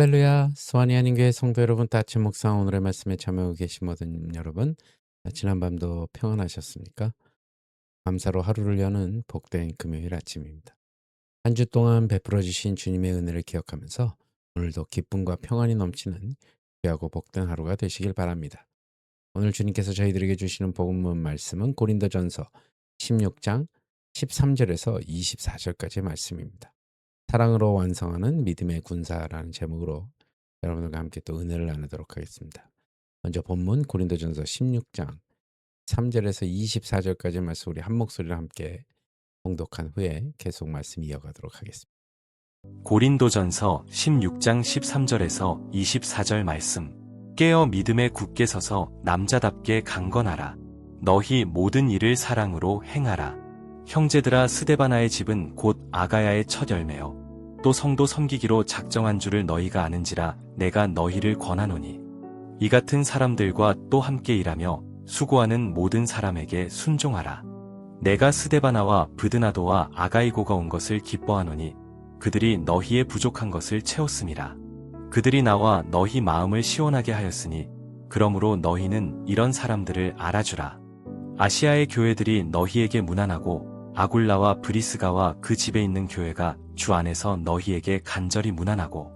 할렐루야. 수완이 아닌 교회 성도 여러분, 따뜻한 묵상 오늘의 말씀에 참여하고 계신 모든 여러분, 지난밤도 평안하셨습니까? 감사로 하루를 여는 복된 금요일 아침입니다. 한 주 동안 베풀어 주신 주님의 은혜를 기억하면서 오늘도 기쁨과 평안이 넘치는 귀하고 복된 하루가 되시길 바랍니다. 오늘 주님께서 저희들에게 주시는 복음문 말씀은 고린도전서 16장 13절에서 24절까지의 말씀입니다. 사랑으로 완성하는 믿음의 군사라는 제목으로 여러분들과 함께 또 은혜를 나누도록 하겠습니다. 먼저 본문 고린도전서 16장 3절에서 24절까지 말씀 우리 한 목소리로 함께 봉독한 후에 계속 말씀 이어가도록 하겠습니다. 고린도전서 16장 13절에서 24절 말씀. 깨어 믿음에 굳게 서서 남자답게 강건하라. 너희 모든 일을 사랑으로 행하라. 형제들아, 스데바나의 집은 곧 아가야의 첫 열매요. 또 성도 섬기기로 작정한 줄을 너희가 아는지라 내가 너희를 권하노니. 이 같은 사람들과 또 함께 일하며 수고하는 모든 사람에게 순종하라. 내가 스데바나와 브드나도와 아가이고가 온 것을 기뻐하노니 그들이 너희의 부족한 것을 채웠음이라. 그들이 나와 너희 마음을 시원하게 하였으니 그러므로 너희는 이런 사람들을 알아주라. 아시아의 교회들이 너희에게 문안하고 아굴라와 브리스가와 그 집에 있는 교회가 주 안에서 너희에게 간절히 문안하고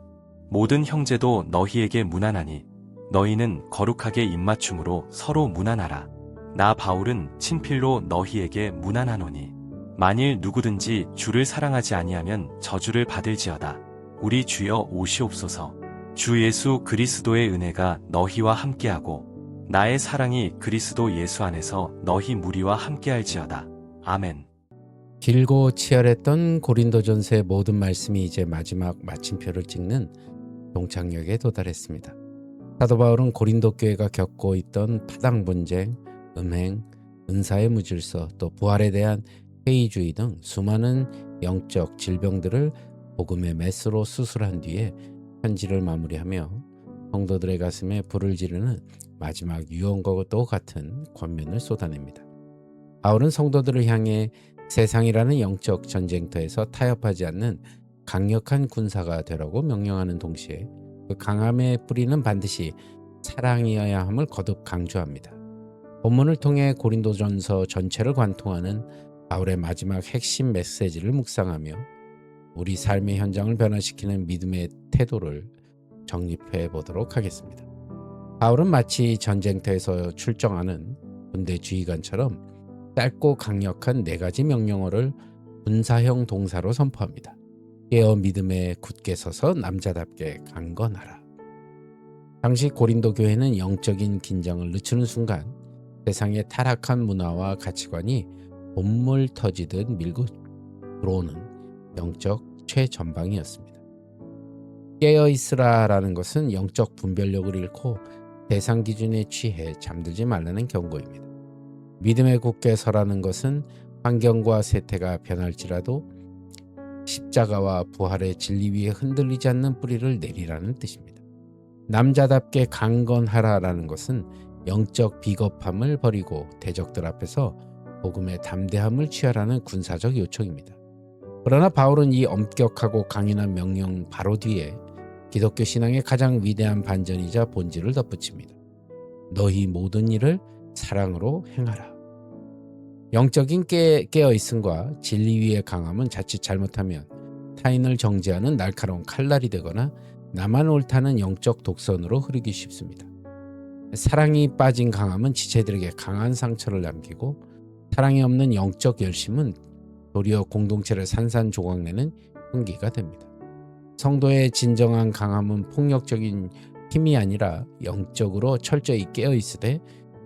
모든 형제도 너희에게 문안하니 너희는 거룩하게 입맞춤으로 서로 문안하라. 나 바울은 친필로 너희에게 문안하노니 만일 누구든지 주를 사랑하지 아니하면 저주를 받을지어다. 우리 주여 오시옵소서. 주 예수 그리스도의 은혜가 너희와 함께하고 나의 사랑이 그리스도 예수 안에서 너희 무리와 함께할지어다. 아멘. 길고 치열했던 고린도전서의 모든 말씀이 이제 마지막 마침표를 찍는 종착역에 도달했습니다. 사도 바울은 고린도 교회가 겪고 있던 파당 분쟁, 음행, 은사의 무질서, 또 부활에 대한 회의주의 등 수많은 영적 질병들을 복음의 메스로 수술한 뒤에 편지를 마무리하며 성도들의 가슴에 불을 지르는 마지막 유언과도 같은 권면을 쏟아냅니다. 바울은 성도들을 향해 세상이라는 영적 전쟁터에서 타협하지 않는 강력한 군사가 되라고 명령하는 동시에 그 강함의 뿌리는 반드시 사랑이어야 함을 거듭 강조합니다. 본문을 통해 고린도전서 전체를 관통하는 바울의 마지막 핵심 메시지를 묵상하며 우리 삶의 현장을 변화시키는 믿음의 태도를 정립해 보도록 하겠습니다. 바울은 마치 전쟁터에서 출정하는 군대 지휘관처럼 짧고 강력한 4가지 명령어를 군사형 동사로 선포합니다. 깨어 믿음에 굳게 서서 남자답게 강건하라. 당시 고린도 교회는 영적인 긴장을 늦추는 순간 세상의 타락한 문화와 가치관이 본물 터지듯 밀고 들어오는 영적 최전방이었습니다. 깨어있으라라는 것은 영적 분별력을 잃고 대상 기준에 취해 잠들지 말라는 경고입니다. 믿음에 굳게 서라는 것은 환경과 세태가 변할지라도 십자가와 부활의 진리 위에 흔들리지 않는 뿌리를 내리라는 뜻입니다. 남자답게 강건하라라는 것은 영적 비겁함을 버리고 대적들 앞에서 복음의 담대함을 취하라는 군사적 요청입니다. 그러나 바울은 이 엄격하고 강인한 명령 바로 뒤에 기독교 신앙의 가장 위대한 반전이자 본질을 덧붙입니다. 너희 모든 일을 사랑으로 행하라. 영적인 깨어있음과 진리 위의 강함은 자칫 잘못하면 타인을 정죄하는 날카로운 칼날이 되거나 나만 옳다는 영적 독선으로 흐르기 쉽습니다. 사랑이 빠진 강함은 지체들에게 강한 상처를 남기고 사랑이 없는 영적 열심은 도리어 공동체를 산산조각내는 흉기가 됩니다. 성도의 진정한 강함은 폭력적인 힘이 아니라 영적으로 철저히 깨어있으되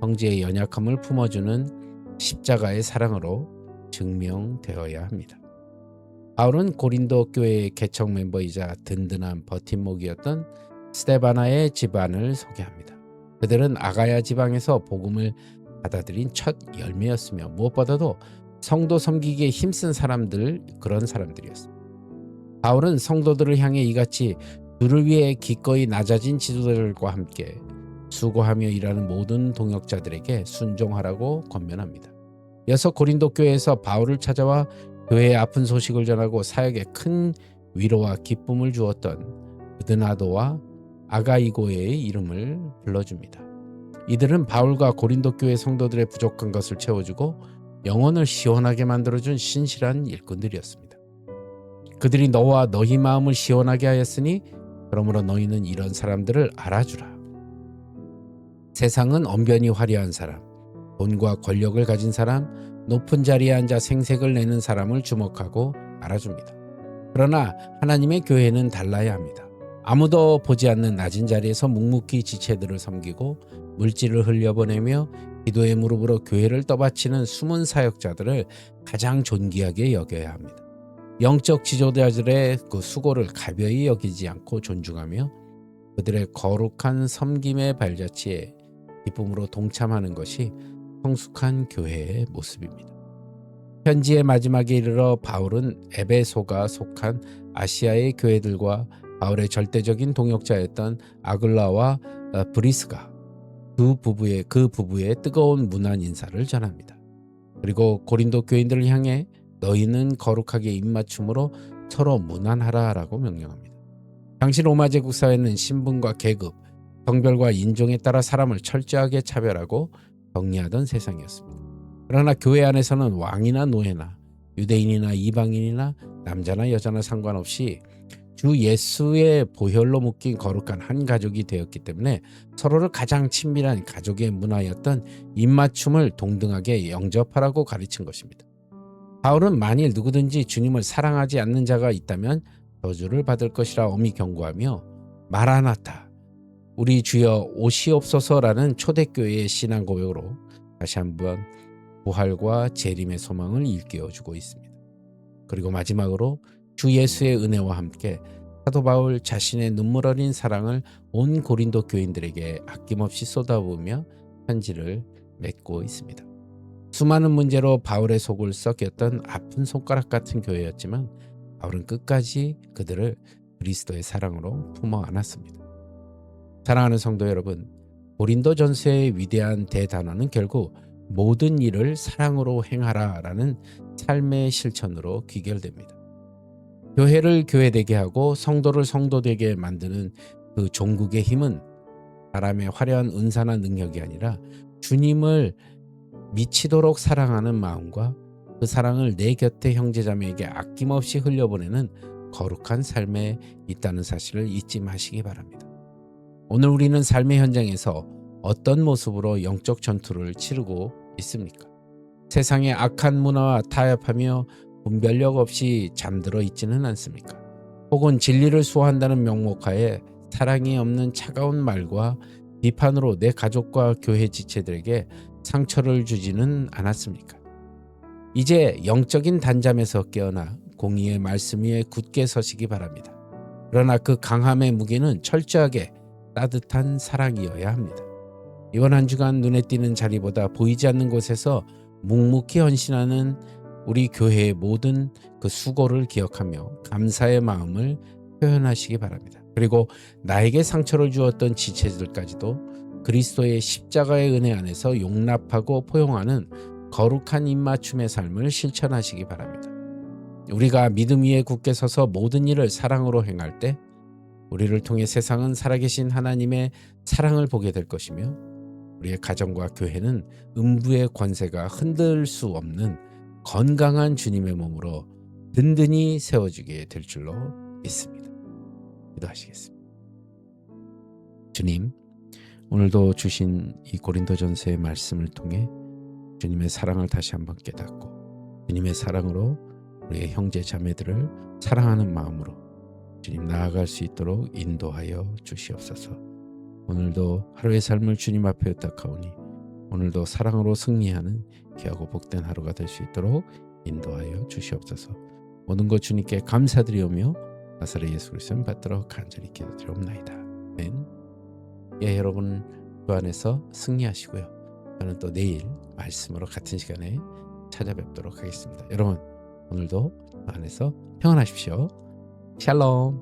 형제의 연약함을 품어주는 십자가의 사랑으로 증명되어야 합니다. 바울은 고린도 교회의 개척 멤버이자 든든한 버팀목이었던 스데바나의 집안을 소개합니다. 그들은 아가야 지방에서 복음을 받아들인 첫 열매였으며 무엇보다도 성도 섬기기에 힘쓴 그런 사람들이었습니다. 바울은 성도들을 향해 이같이 주를 위해 기꺼이 낮아진 지도자들과 함께 수고하며 일하는 모든 동역자들에게 순종하라고 권면합니다. 이어서 고린도 교회에서 바울을 찾아와 교회의 아픈 소식을 전하고 사역에 큰 위로와 기쁨을 주었던 브드나도와 아가이고의 이름을 불러줍니다. 이들은 바울과 고린도 교회 성도들의 부족한 것을 채워주고 영혼을 시원하게 만들어준 신실한 일꾼들이었습니다. 그들이 너와 너희 마음을 시원하게 하였으니 그러므로 너희는 이런 사람들을 알아주라. 세상은 언변이 화려한 사람, 돈과 권력을 가진 사람, 높은 자리에 앉아 생색을 내는 사람을 주목하고 알아줍니다. 그러나 하나님의 교회는 달라야 합니다. 아무도 보지 않는 낮은 자리에서 묵묵히 지체들을 섬기고 물질을 흘려보내며 기도의 무릎으로 교회를 떠받치는 숨은 사역자들을 가장 존귀하게 여겨야 합니다. 영적 지도자들의 그 수고를 가벼이 여기지 않고 존중하며 그들의 거룩한 섬김의 발자취에 기쁨으로 동참하는 것이 성숙한 교회의 모습입니다. 편지의 마지막에 이르러 바울은 에베소가 속한 아시아의 교회들과 바울의 절대적인 동역자였던 아글라와 브리스가 그 부부의 뜨거운 문안 인사를 전합니다. 그리고 고린도 교인들을 향해 너희는 거룩하게 입맞춤으로 서로 문안하라라고 명령합니다. 당시 로마 제국 사회는 신분과 계급, 성별과 인종에 따라 사람을 철저하게 차별하고 정리하던 세상이었습니다. 그러나 교회 안에서는 왕이나 노예나 유대인이나 이방인이나 남자나 여자나 상관없이 주 예수의 보혈로 묶인 거룩한 한 가족이 되었기 때문에 서로를 가장 친밀한 가족의 문화였던 입맞춤을 동등하게 영접하라고 가르친 것입니다. 바울은 만일 누구든지 주님을 사랑하지 않는 자가 있다면 저주를 받을 것이라 엄히 경고하며 마라나타, 우리 주여 오시옵소서라는 초대교회의 신앙 고백으로 다시 한번 부활과 재림의 소망을 일깨워주고 있습니다. 그리고 마지막으로 주 예수의 은혜와 함께 사도 바울 자신의 눈물 어린 사랑을 온 고린도 교인들에게 아낌없이 쏟아부으며 편지를 맺고 있습니다. 수많은 문제로 바울의 속을 썩였던 아픈 손가락 같은 교회였지만 바울은 끝까지 그들을 그리스도의 사랑으로 품어 안았습니다. 사랑하는 성도 여러분, 고린도전서의 위대한 대단원은 결국 모든 일을 사랑으로 행하라라는 삶의 실천으로 귀결됩니다. 교회를 교회되게 하고 성도를 성도되게 만드는 그 종국의 힘은 사람의 화려한 은사나 능력이 아니라 주님을 미치도록 사랑하는 마음과 그 사랑을 내 곁의 형제자매에게 아낌없이 흘려보내는 거룩한 삶에 있다는 사실을 잊지 마시기 바랍니다. 오늘 우리는 삶의 현장에서 어떤 모습으로 영적 전투를 치르고 있습니까? 세상의 악한 문화와 타협하며 분별력 없이 잠들어 있지는 않습니까? 혹은 진리를 수호한다는 명목하에 사랑이 없는 차가운 말과 비판으로 내 가족과 교회 지체들에게 상처를 주지는 않았습니까? 이제 영적인 단잠에서 깨어나 공의의 말씀 위에 굳게 서시기 바랍니다. 그러나 그 강함의 무게는 철저하게 따뜻한 사랑이어야 합니다. 이번 한 주간 눈에 띄는 자리보다 보이지 않는 곳에서 묵묵히 헌신하는 우리 교회의 모든 그 수고를 기억하며 감사의 마음을 표현하시기 바랍니다. 그리고 나에게 상처를 주었던 지체들까지도 그리스도의 십자가의 은혜 안에서 용납하고 포용하는 거룩한 입맞춤의 삶을 실천하시기 바랍니다. 우리가 믿음 위에 굳게 서서 모든 일을 사랑으로 행할 때 우리를 통해 세상은 살아계신 하나님의 사랑을 보게 될 것이며 우리의 가정과 교회는 음부의 권세가 흔들 수 없는 건강한 주님의 몸으로 든든히 세워지게 될 줄로 믿습니다. 기도하시겠습니다. 주님, 오늘도 주신 이 고린도전서의 말씀을 통해 주님의 사랑을 다시 한번 깨닫고 주님의 사랑으로 우리의 형제 자매들을 사랑하는 마음으로 주님 나아갈 수 있도록 인도하여 주시옵소서. 오늘도 하루의 삶을 주님 앞에 의탁하오니 오늘도 사랑으로 승리하는 귀하고 복된 하루가 될 수 있도록 인도하여 주시옵소서. 모든 것 주님께 감사드리오며 나사렛 예수 그리스도를 받들어 간절히 기도드리옵나이다. 아멘. 예, 여러분 주 안에서 승리하시고요. 저는 또 내일 말씀으로 같은 시간에 찾아뵙도록 하겠습니다. 여러분 오늘도 주 안에서 평안하십시오. 샬롬.